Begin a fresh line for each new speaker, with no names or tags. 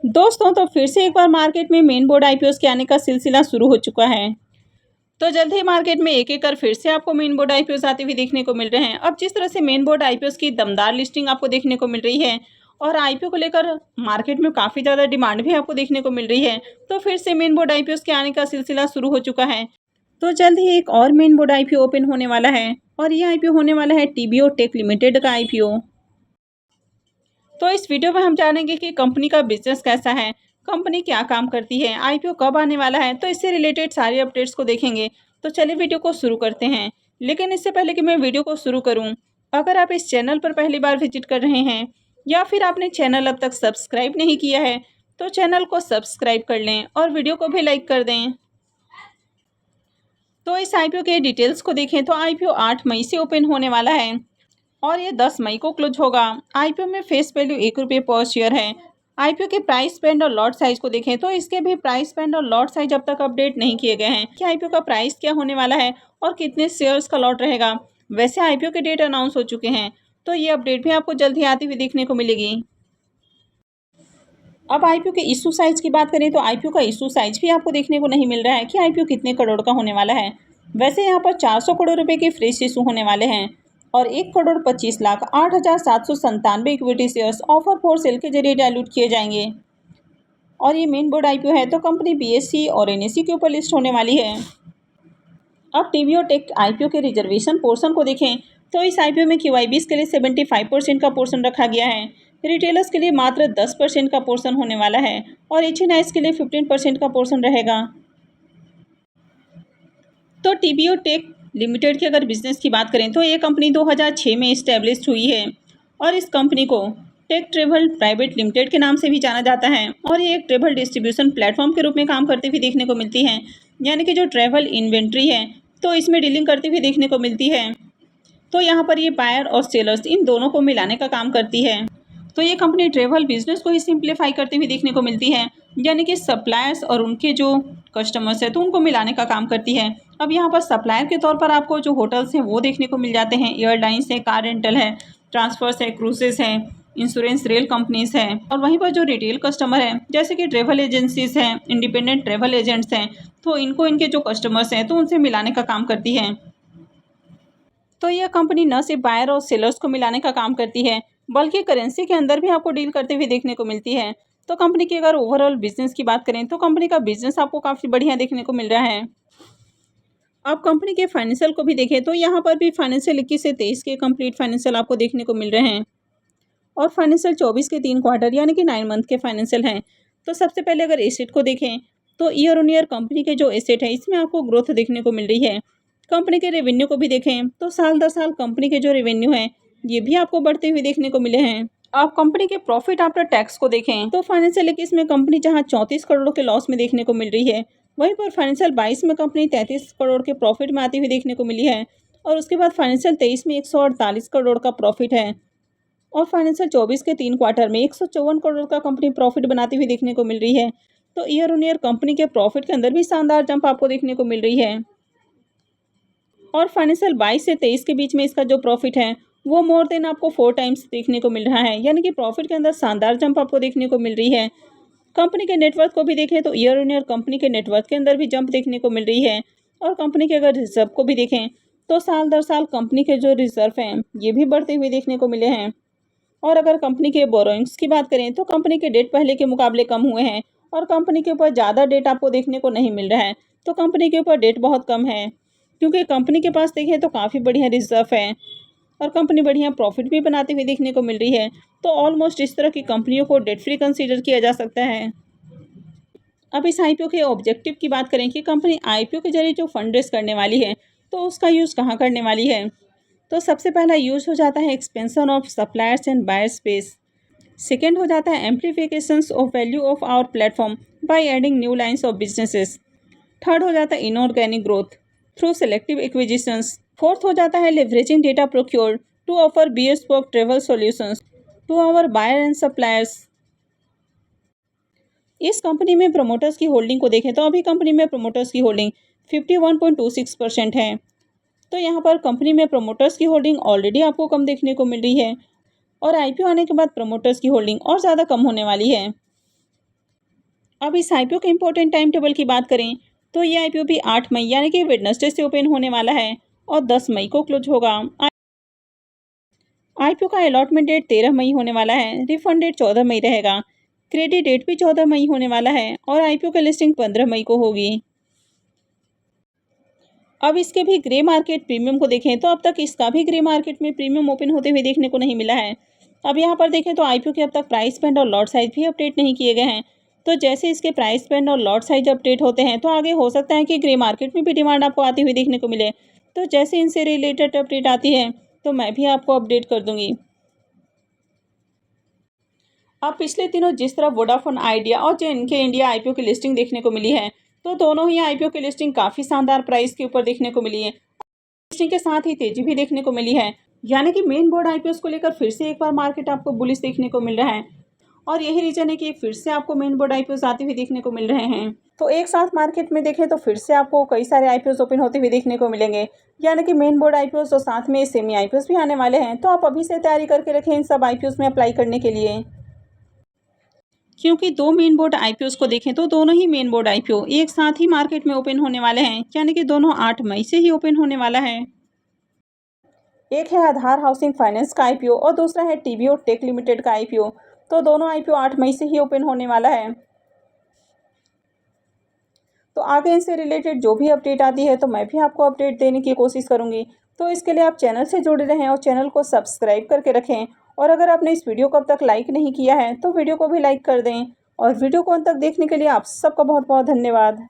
दोस्तों तो फिर से एक बार मार्केट में मेन बोर्ड आईपीओ के आने का सिलसिला शुरू हो चुका है। तो जल्द ही मार्केट में एक एक कर फिर से आपको मेन बोर्ड आईपीओ आते हुए देखने को मिल रहे हैं। अब जिस तरह से मेन बोर्ड आईपीओ की दमदार लिस्टिंग आपको देखने को मिल रही है और आईपीओ को लेकर मार्केट में काफ़ी ज़्यादा डिमांड भी आपको देखने को मिल रही है, तो फिर से मेन बोर्ड आईपीओ के आने का सिलसिला शुरू हो चुका है। तो जल्द ही एक और मेन बोर्ड आईपीओ ओपन होने वाला है और ये आईपीओ होने वाला है टीबीओ टेक लिमिटेड का आईपीओ। तो इस वीडियो में हम जानेंगे कि कंपनी का बिजनेस कैसा है, कंपनी क्या काम करती है, आईपीओ कब आने वाला है, तो इससे रिलेटेड सारे अपडेट्स को देखेंगे। तो चलिए वीडियो को शुरू करते हैं। लेकिन इससे पहले कि मैं वीडियो को शुरू करूं, अगर आप इस चैनल पर पहली बार विजिट कर रहे हैं या फिर आपने चैनल अब तक सब्सक्राइब नहीं किया है, तो चैनल को सब्सक्राइब कर लें और वीडियो को भी लाइक कर दें। तो इस आईपीओ के डिटेल्स को देखें तो आईपीओ 8 मई से ओपन होने वाला है और ये 10 मई को क्लोज होगा। आईपीओ में फेस वैल्यू ₹1 पर शेयर है। आईपीओ के प्राइस बैंड और लॉट साइज को देखें तो इसके भी प्राइस बैंड और लॉट साइज अब तक अपडेट नहीं किए गए हैं कि आईपीओ का प्राइस क्या होने वाला है और कितने शेयर्स का लॉट रहेगा। वैसे आईपीओ के डेट अनाउंस हो चुके हैं, तो ये अपडेट भी आपको जल्द ही आती हुई देखने को मिलेगी। अब आईपीओ के इशू साइज की बात करें तो आईपीओ का इशू साइज भी आपको देखने को नहीं मिल रहा है कि आईपीओ कितने करोड़ का होने वाला है। वैसे यहाँ पर 400 करोड़ रुपए के फ्रेश इशू होने वाले हैं और 1,25,08,797 equity shares offer for sale के जरिए डायलूट किए जाएंगे। और ये मेन बोर्ड आईपीओ है तो कंपनी बीएसई और एनएसई के ऊपर लिस्ट होने वाली है। अब टीवीओ टेक आईपीओ के रिजर्वेशन पोर्शन को देखें तो इस आईपीओ में क्यूआईबीज के लिए 75% का पोर्शन रखा गया है, रिटेलर्स के लिए मात्र 10% का पोर्शन होने वाला है और एचएनआईज के लिए 15% का पोर्शन रहेगा। तो टीवीओ टेक लिमिटेड की अगर बिजनेस की बात करें तो ये कंपनी 2006 में इस्टेब्लिश हुई है और इस कंपनी को टेक ट्रेवल प्राइवेट लिमिटेड के नाम से भी जाना जाता है और ये एक ट्रेवल डिस्ट्रीब्यूशन प्लेटफॉर्म के रूप में काम करते हुए देखने को मिलती है, यानी कि जो ट्रैवल इन्वेंट्री है तो इसमें डीलिंग करती हुई देखने को मिलती है। तो यहाँ पर ये बायर और सेलर्स इन दोनों को मिलाने का काम करती है। तो ये कंपनी ट्रेवल बिजनेस को ही सिंप्लीफाई करते हुए देखने को मिलती है, यानी कि सप्लायर्स और उनके जो कस्टमर्स है तो उनको मिलाने का काम करती है। अब यहाँ पर सप्लायर के तौर पर आपको जो होटल्स हैं वो देखने को मिल जाते हैं, एयरलाइंस है, कार रेंटल है, ट्रांसफर्स है, क्रूजेस हैं, इंश्योरेंस, रेल कंपनीज हैं और वहीं पर जो रिटेल कस्टमर है जैसे कि ट्रेवल एजेंसीज हैं, इंडिपेंडेंट ट्रेवल एजेंट्स हैं, तो इनको इनके जो कस्टमर्स हैं तो उनसे मिलाने का काम करती है। तो यह कंपनी न सिर्फ बायर और सेलर्स को मिलाने का काम करती है बल्कि करेंसी के अंदर भी आपको डील करते हुए देखने को मिलती है। तो कंपनी की अगर ओवरऑल बिजनेस की बात करें तो कंपनी का बिजनेस आपको काफ़ी बढ़िया देखने को मिल रहा है। अब कंपनी के फाइनेंशियल को भी देखें तो यहाँ पर भी फाइनेंशियल 21 से 23 के कंप्लीट फाइनेंशियल आपको देखने को मिल रहे हैं और फाइनेंशियल 24 के 3 क्वार्टर यानी कि 9 मंथ के फाइनेंशियल हैं। तो सबसे पहले अगर एसेट को देखें तो ईयर ऑन ईयर कंपनी के जो एसेट है इसमें आपको ग्रोथ देखने को मिल रही है। कंपनी के रेवेन्यू को भी देखें तो साल दर साल कंपनी के जो रेवेन्यू है ये भी आपको बढ़ते हुए देखने को मिले हैं। आप कंपनी के प्रॉफिट आफ्टर टैक्स को देखें तो फाइनेंशियल 21 में कंपनी जहां 34 करोड़ के लॉस में देखने को मिल रही है, वहीं पर फाइनेंशियल 22 में कंपनी 33 करोड़ के प्रॉफिट में आती हुई देखने को मिली है और उसके बाद फाइनेंशियल 23 में 148 करोड़ का प्रॉफिट है और फाइनेंशियल 24 के 3 क्वार्टर में 154 करोड़ का कंपनी प्रॉफिट बनाती हुई देखने को मिल रही है। तो ईयर ऑन ईयर कंपनी के प्रॉफिट के अंदर भी शानदार जंप आपको देखने को मिल रही है और फाइनेंशियल 22 से 23 के बीच में इसका जो प्रॉफिट है वो मोर देन आपको 4 टाइम्स देखने को मिल रहा है, यानी कि प्रॉफिट के अंदर शानदार जंप आपको देखने को मिल रही है। कंपनी के नेटवर्थ को भी देखें तो ईयर ऑन ईयर कंपनी के नेटवर्थ के अंदर भी जंप देखने को मिल रही है और कंपनी के अगर रिजर्व को भी देखें तो साल दर साल कंपनी के जो रिजर्व हैं ये भी बढ़ते हुए देखने को मिले हैं। और अगर कंपनी के बोरोइंग्स की बात करें तो कंपनी के डेट पहले के मुकाबले कम हुए हैं और कंपनी के ऊपर ज़्यादा डेट आपको देखने को नहीं मिल रहा है। तो कंपनी के ऊपर डेट बहुत कम है क्योंकि कंपनी के पास देखें तो काफ़ी बढ़िया रिजर्व है और कंपनी बढ़िया प्रॉफिट भी बनाती हुई देखने को मिल रही है। तो ऑलमोस्ट इस तरह की कंपनियों को डेट फ्री कंसीडर किया जा सकता है। अब इस आईपीओ के ऑब्जेक्टिव की बात करें कि कंपनी आईपीओ के जरिए जो फंड रेज करने वाली है तो उसका यूज़ कहाँ करने वाली है। तो सबसे पहला यूज़ हो जाता है expansion of suppliers and buyer space. Second हो जाता है amplifications of value of our platform by adding new lines of businesses. Third हो जाता है inorganic growth through selective acquisitions. Fourth हो जाता है leveraging data procured to offer bespoke travel solutions to our buyer and suppliers. इस company में promoters की holding को देखें तो अभी कंपनी में प्रमोटर्स की होल्डिंग 51.26% है। तो यहाँ पर कंपनी में प्रमोटर्स की होल्डिंग ऑलरेडी आपको कम देखने को मिल रही है और आईपीओ आने के बाद प्रमोटर्स की होल्डिंग और ज़्यादा कम होने वाली है। अब इस आईपीओ के इम्पोर्टेंट टाइम टेबल की बात करें तो ये आईपीओ भी 8 मई यानी कि वेडनेसडे से ओपन होने वाला है और 10 मई को क्लोज होगा। आईपीओ का अलॉटमेंट डेट 13 मई होने वाला है। रिफंड डेट 14 मई रहेगा। क्रेडिट डेट भी 14 मई होने वाला है और आईपीओ की लिस्टिंग 15 मई को होगी। अब इसके भी ग्रे मार्केट प्रीमियम को देखें तो अब तक इसका भी ग्रे मार्केट में प्रीमियम ओपन होते हुए देखने को नहीं मिला है। अब यहाँ पर देखें तो आईपीओ के अब तक प्राइस बैंड और लॉट साइज भी अपडेट नहीं किए गए हैं। तो जैसे इसके प्राइस बैंड और लॉट साइज अपडेट होते हैं तो आगे हो सकता है कि ग्रे मार्केट में भी डिमांड आपको आती हुई देखने को मिले। तो जैसे इनसे रिलेटेड अपडेट आती है तो मैं भी आपको अपडेट कर दूंगी। अब पिछले दिनों जिस तरह वोडाफोन आइडिया और जेएनके इंडिया आईपीओ की लिस्टिंग देखने को मिली है तो दोनों ही आईपीओ की लिस्टिंग काफ़ी शानदार प्राइस के ऊपर देखने को मिली है। लिस्टिंग के साथ ही तेजी भी देखने को मिली है, यानी कि मेन बोर्ड आईपीओस को लेकर फिर से एक बार मार्केट आपको बुलिश देखने को मिल रहा है और यही रीजन है कि फिर से आपको मेन बोर्ड आईपीओस आते हुए देखने को मिल रहे हैं। तो एक साथ मार्केट में देखें तो फिर से आपको कई सारे आईपीओस ओपन होते हुए देखने को मिलेंगे, यानी कि मेन बोर्ड आईपीओस और साथ में सेमी आईपीओस भी आने वाले हैं। तो आप अभी से तैयारी करके रखें इन सब आईपीओस में अप्लाई करने के लिए, क्योंकि दो मेन बोर्ड आईपीओस को देखें तो दोनों ही मेन बोर्ड आईपीओ एक साथ ही मार्केट में ओपन होने वाले हैं, यानी कि दोनों 8 मई से ही ओपन होने वाला है। एक है आधार हाउसिंग फाइनेंस का आईपीओ और दूसरा है टीवीओ टेक लिमिटेड का आईपीओ। तो दोनों आईपीओ 8 मई से ही ओपन होने वाला है। तो आगे इनसे रिलेटेड जो भी अपडेट आती है तो मैं भी आपको अपडेट देने की कोशिश करूंगी। तो इसके लिए आप चैनल से जुड़े रहें और चैनल को सब्सक्राइब करके रखें। और अगर आपने इस वीडियो को अब तक लाइक नहीं किया है तो वीडियो को भी लाइक कर दें। और वीडियो को अंत तक देखने के लिए आप सबका बहुत बहुत धन्यवाद।